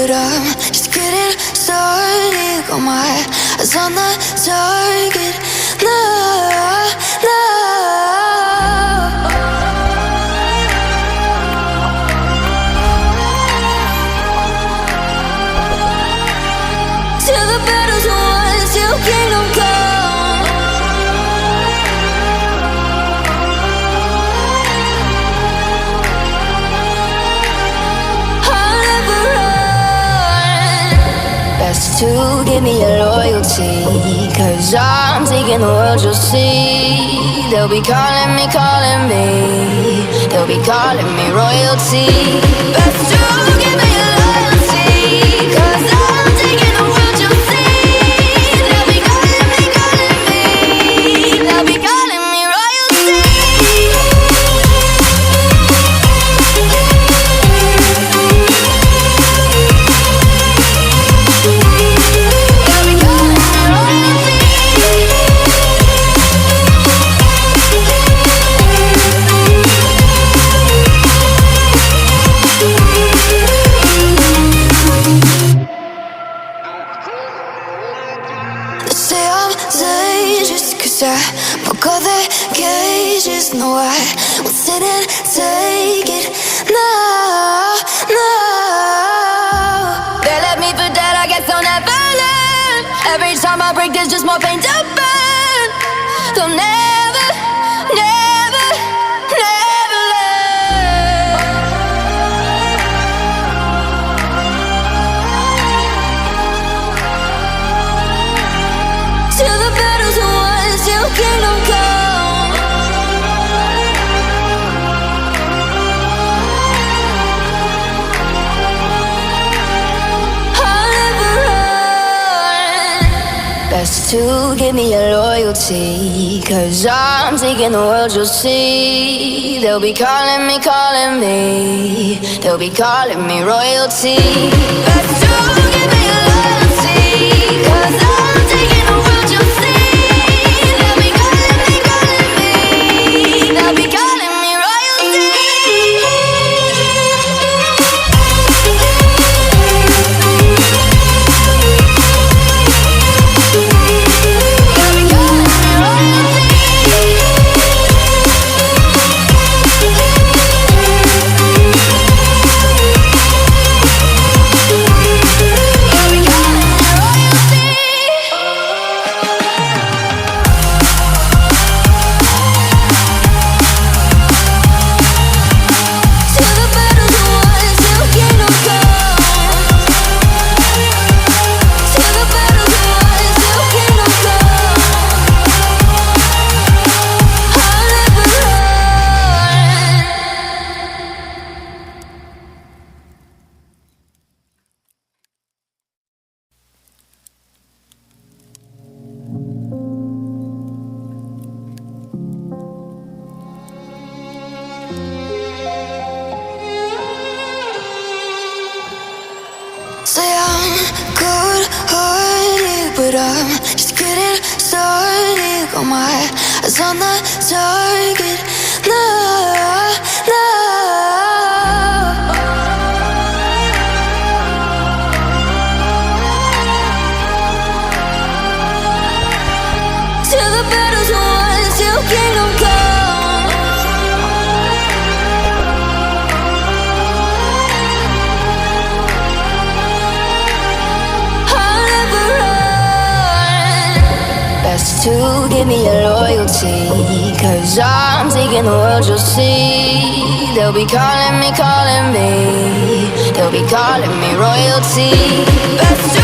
but I'm just getting started. Got my eyes on the target. No, no. Till the battle's won, till kingdom come. I'll never run. Best to give me your loyalty, 'cause I'm taking the world, you'll see. They'll be calling me, calling me. They'll be calling me royalty. Best to give me your loyalty, 'cause I'm taking the world, you'll see. They'll be calling me, calling me. They'll be calling me royalty. They'll be calling me royalty. They say I'm dangerous 'cause I broke all their cages. No, I won't sit and take it. No, no. They left me for dead, I guess I'll never learn. Every time I break, there's just more pain to burn. They'll never, never, never learn. Till the battle's won, till kingdom come. I'll never run. Best to give me your loyalty, 'cause I'm taking the world, you'll see. They'll be calling me, calling me. They'll be calling me royalty. Best to give me your loyalty, 'cause I'm taking the world, you'll see. They'll be calling me, calling me. They'll be calling me royalty. They'll be calling me royalty. They'll be calling me royalty. Till the battle's won, till kingdom come. Till the battle's won, till kingdom come. I'll never run. Say I'm good-hearted, but I'm just getting started. Got my eyes on the target. No, no. Till the battle's won, till kingdom come. I'll never run. Best to give me your loyalty, 'cause I'm taking the world, you'll see. They'll be calling me, calling me. They'll be calling me royalty. Best to